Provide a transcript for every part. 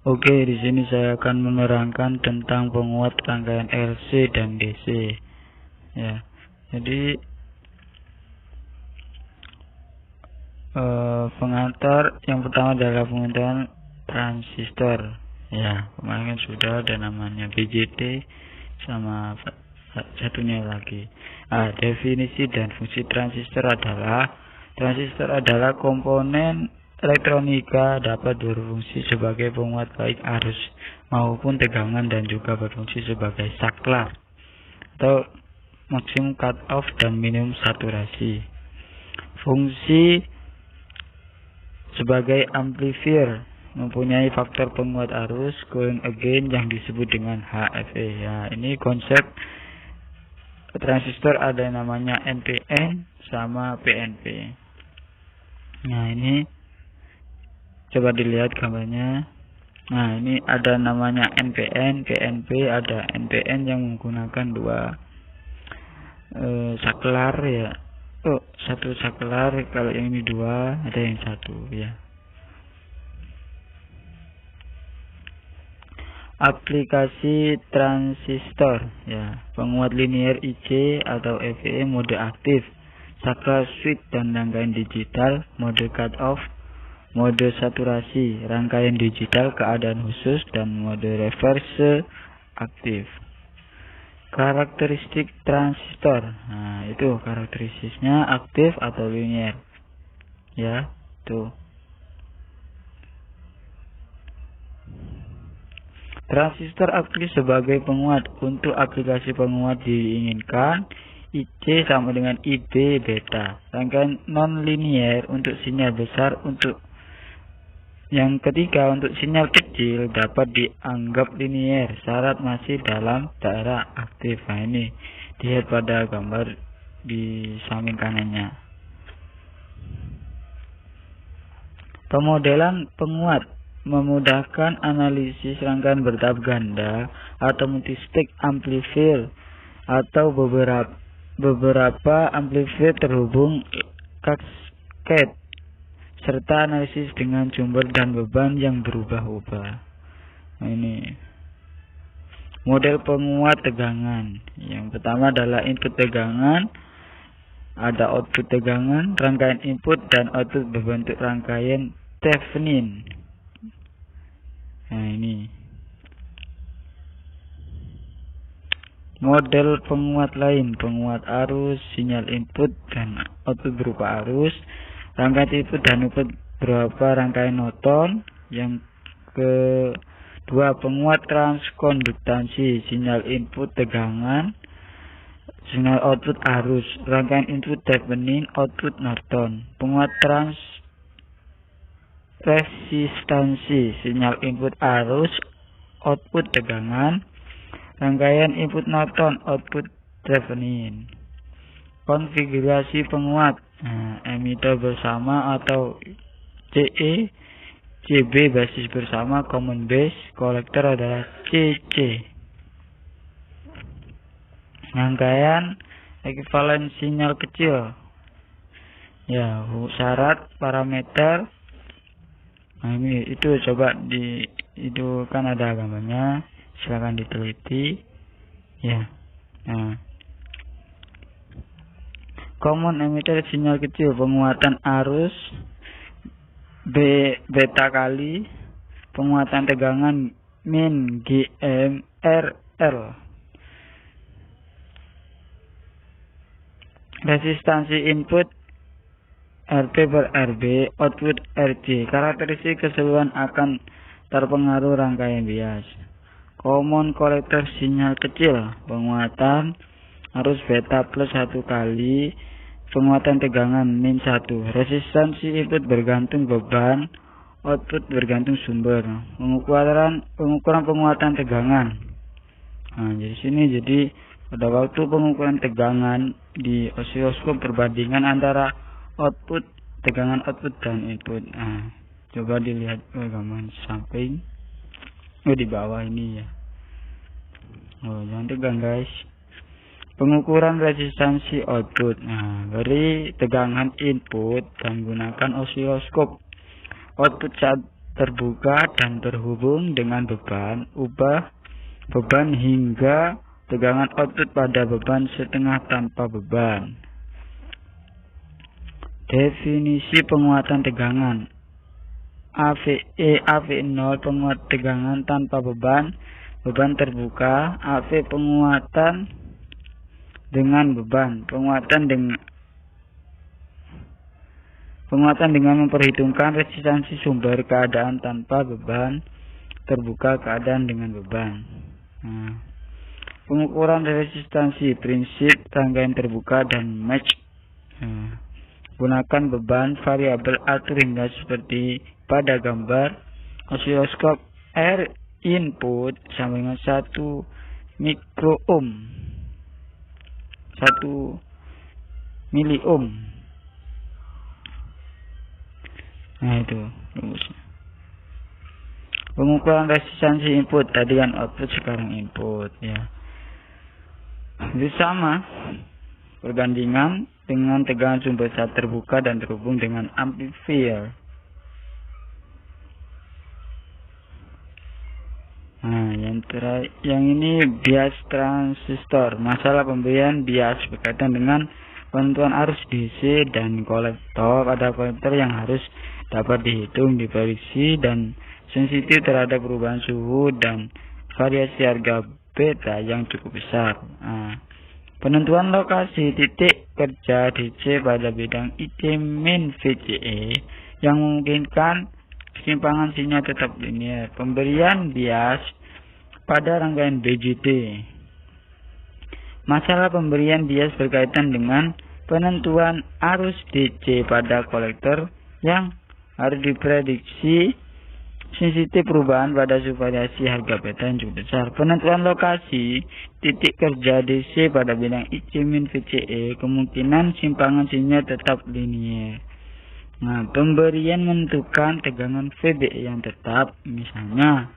Oke, di sini saya akan menerangkan tentang penguat rangkaian RC dan DC. Ya, jadi pengantar yang pertama adalah pengantar transistor. Ya, kemarin kan sudah ada namanya BJT sama satunya lagi. Definisi dan fungsi transistor adalah komponen elektronika dapat berfungsi sebagai penguat baik arus maupun tegangan dan juga berfungsi sebagai saklar atau maksimum cut off dan minimum saturasi. Fungsi sebagai amplifier mempunyai faktor penguat arus going again yang disebut dengan HFE. Ya, ini konsep transistor ada namanya NPN sama PNP. Nah, ini coba dilihat gambarnya. Nah, ini ada namanya NPN, PNP, ada NPN yang menggunakan dua saklar ya. Satu saklar, kalau yang ini dua, ada yang satu ya. Aplikasi transistor ya, penguat linear IC atau FE mode aktif, saklar switch dan rangkaian digital, mode cut off, mode saturasi, rangkaian digital keadaan khusus, dan mode reverse aktif. Karakteristik transistor, nah itu karakteristiknya aktif atau linear ya, tuh. Transistor aktif sebagai penguat. Untuk aplikasi penguat diinginkan IC sama dengan IB beta. Rangkaian non-linear untuk sinyal besar. Untuk yang ketiga, untuk sinyal kecil dapat dianggap linear. Syarat masih dalam daerah aktif. Nah, ini dilihat pada gambar di samping kanannya. Pemodelan penguat memudahkan analisis rangkaian bertahap ganda atau multistage amplifier atau beberapa amplifier terhubung cascade serta analisis dengan sumber dan beban yang berubah-ubah. Nah, ini model penguat tegangan. Yang pertama adalah input tegangan, ada output tegangan, rangkaian input dan output berbentuk rangkaian Thevenin. Nah, ini model penguat lain, penguat arus, sinyal input dan output berupa arus, rangkaian input dan output berupa rangkaian Norton. Yang kedua, penguat transkonduktansi, sinyal input tegangan, sinyal output arus, rangkaian input Thevenin, output Norton. Penguat resistansi, sinyal input arus, output tegangan, rangkaian input Norton, output Thevenin. Konfigurasi penguat, emitter bersama atau CE, CB basis bersama, common base, kolektor adalah CC. Rangkaian ekivalen sinyal kecil ya, syarat parameter. Nah, ini itu coba itu kan ada gambarnya, silakan diteliti ya. Nah, common emitter sinyal kecil, penguatan arus beta kali penguatan tegangan min GMRL. Resistansi input RP per RB, output RC. Karakteristik keseluruhan akan terpengaruh rangkaian bias. Common kolektor sinyal kecil, penguatan arus beta plus 1 kali penguatan tegangan min 1. Resistansi input bergantung beban, output bergantung sumber. Pengukuran penguatan tegangan. Nah, di sini jadi pada waktu pengukuran tegangan di osiloskop perbandingan antara output tegangan output dan input. Nah, coba dilihat gambar samping di bawah ini ya. Jangan tegang guys. Pengukuran resistansi output. Nah, beri tegangan input dan gunakan osiloskop. Output terbuka dan terhubung dengan beban, ubah beban hingga tegangan output pada beban setengah tanpa beban. Definisi penguatan tegangan. AV0 penguat tegangan tanpa beban, beban terbuka. AV penguatan dengan beban, penguatan dengan memperhitungkan resistansi sumber, keadaan tanpa beban, terbuka, keadaan dengan beban. Pengukuran resistansi, prinsip rangkaian terbuka dan match. Gunakan beban variabel atur hingga seperti pada gambar osiloskop. R input sama dengan 1 mikroohm, 1 miliohm. Nah, itu rumusnya. Pengukuran resistansi input, tadi kan output, sekarang input ya. Itu sama, perbandingan dengan tegangan sumber saat terbuka dan terhubung dengan amplifier. Nah, yang ini bias transistor. Masalah pemberian bias berkaitan dengan penentuan arus DC dan kolektor. Ada kolektor yang harus dapat dihitung, diprediksi, dan sensitif terhadap perubahan suhu dan variasi harga beta yang cukup besar. Penentuan lokasi titik kerja DC pada bidang IC min VCE yang memungkinkan kesimpangan sinyal tetap linear. Pemberian bias pada rangkaian BJT. Masalah pemberian bias berkaitan dengan penentuan arus DC pada kolektor yang harus diprediksi, sensitif perubahan pada variasi harga beta yang cukup besar. Penentuan lokasi titik kerja DC pada bidang IC min VCE, kemungkinan simpangan sinyal tetap linear. Nah, pemberian menentukan tegangan VBE yang tetap, misalnya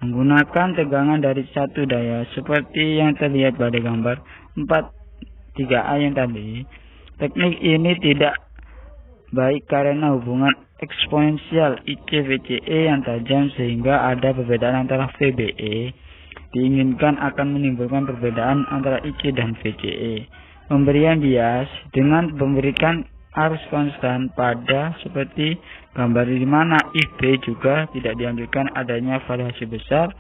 menggunakan tegangan dari satu daya seperti yang terlihat pada gambar 4.3a yang tadi. Teknik ini tidak baik karena hubungan eksponensial IC VCE yang tajam sehingga ada perbedaan antara VBE diinginkan akan menimbulkan perbedaan antara IC dan VCE. Pemberian bias dengan memberikan arus konstan pada seperti gambar di mana IB juga tidak diambilkan adanya variasi besar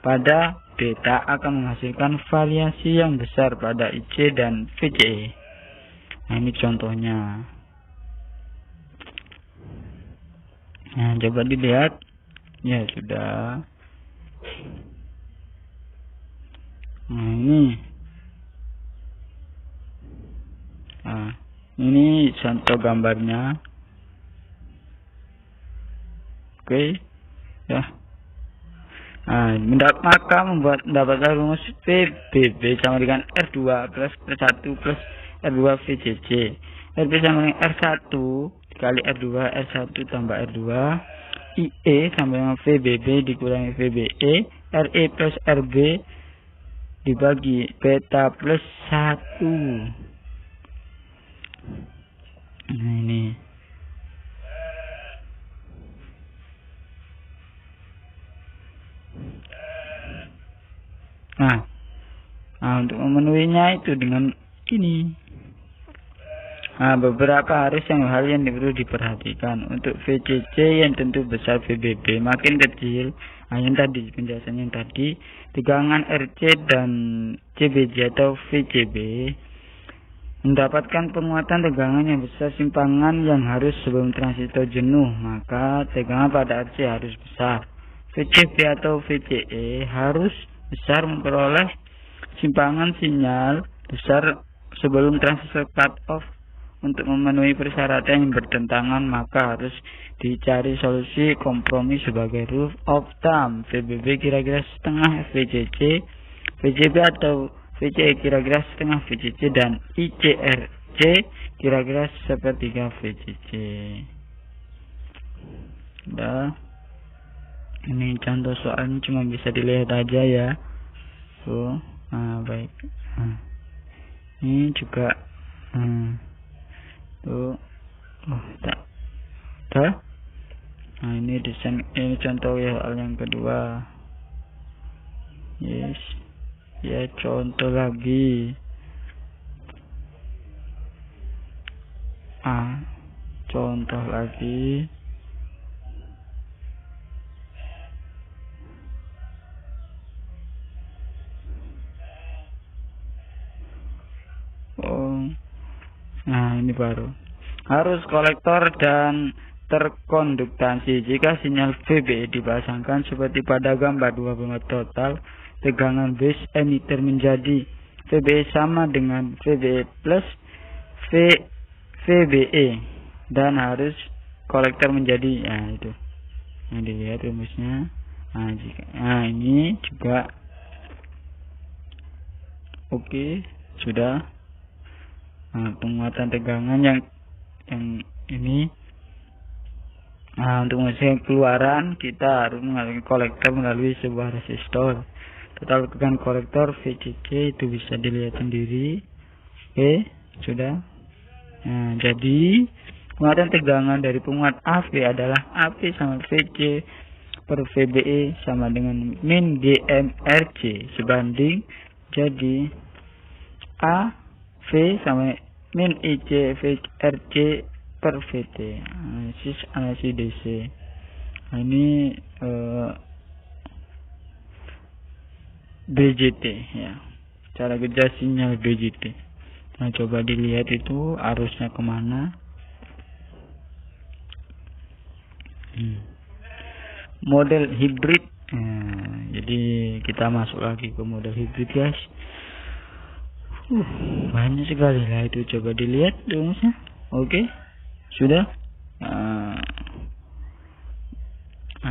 pada beta akan menghasilkan variasi yang besar pada IC dan VCE. Nah, ini contohnya. Nah, coba dilihat. Ya, sudah. Nah, ini contoh gambarnya. Oke. Ya. Nah, maka mendapatkan rumus VBB sama dengan R2 plus R1 plus R2 VCC. RB sama dengan R1 dikali R2, R1 tambah R2, IE sama dengan VBB dikurangi VBE, RE plus RB dibagi beta plus 1. Nah, ini. Nah, untuk memenuhinya itu dengan ini. Nah, beberapa hal yang perlu diperhatikan. Untuk VCC yang tentu besar VBB makin kecil. Yang tadi penjelasannya yang tadi, tegangan RC dan CBJ atau VCB mendapatkan penguatan tegangan yang besar simpangan yang harus sebelum transistor jenuh, maka tegangan pada RC harus besar. VCB atau VCE harus besar memperoleh simpangan sinyal besar sebelum transistor cut off. Untuk memenuhi persyaratan yang bertentangan, maka harus dicari solusi kompromi sebagai rule of thumb. VBB kira-kira setengah VCC, VCB atau VCE kira-kira setengah VCC, dan ICRC kira-kira sepertiga VCC. Udah. Ini contoh soalnya cuma bisa dilihat aja ya. Tuh, baik. Ini juga tuh, tak. Nah, ini desain, ini contoh ya hal yang kedua. Yes. Ya, contoh lagi. Contoh lagi. Nah, ini baru. Arus kolektor dan terkonduktasi. Jika sinyal VB dipasangkan seperti pada gambar 2 total, tegangan base emitter menjadi VB sama dengan VB plus VBE, dan arus kolektor menjadi, itu yang dilihat rumusnya. Ini juga oke, sudah. Penguatan tegangan yang ini. Untuk menghasilkan keluaran kita harus mengalami kolektor melalui sebuah resistor. Total tegangan kolektor VCC itu bisa dilihat sendiri. Oke, sudah. Jadi penguatan tegangan dari penguat AC adalah AC sama VC per VBE sama dengan min GMRC sebanding, jadi A V sama min IC VRC per VT. Analisis DC. Ini BJT ya. Cara kerja sinyal BJT. Nah, coba dilihat itu arusnya kemana. Model hibrid. Jadi kita masuk lagi ke model hibrid, guys. Banyak sekali lah itu, coba dilihat rumusnya. Oke, sudah.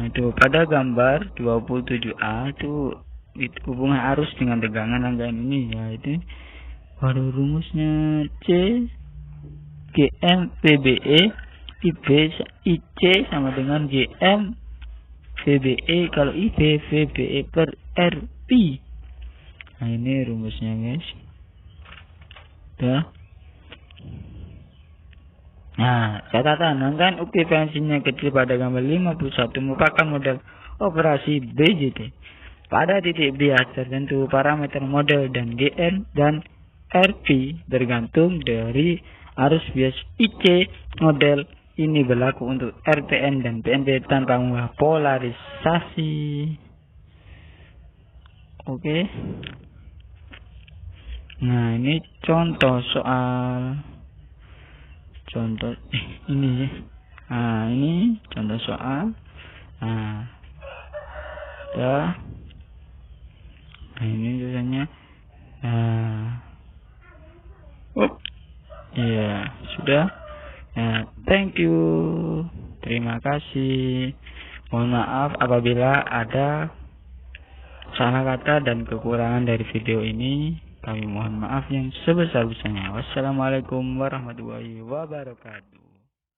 Itu pada gambar 27A itu hubungan arus dengan tegangan rangkaian ini ya, itu baru rumusnya. C GM VBE IC sama dengan GM VBE kalau IB VBE per RP. Nah, ini rumusnya, guys. Nah, catatan rangkaian okupansinya kecil pada gambar 51 merupakan model operasi BJT. Pada titik bias tertentu parameter model dan GN dan RP bergantung dari arus bias IC. Model ini berlaku untuk RPN dan PNP tanpa mengubah polarisasi. Oke. Nah, ini contoh soal. Ini contoh soal. Ini tulisannya. Sudah. Thank you. Terima kasih. Mohon maaf apabila ada salah kata dan kekurangan dari video ini. Kami mohon maaf yang sebesar-besarnya. Wassalamualaikum warahmatullahi wabarakatuh.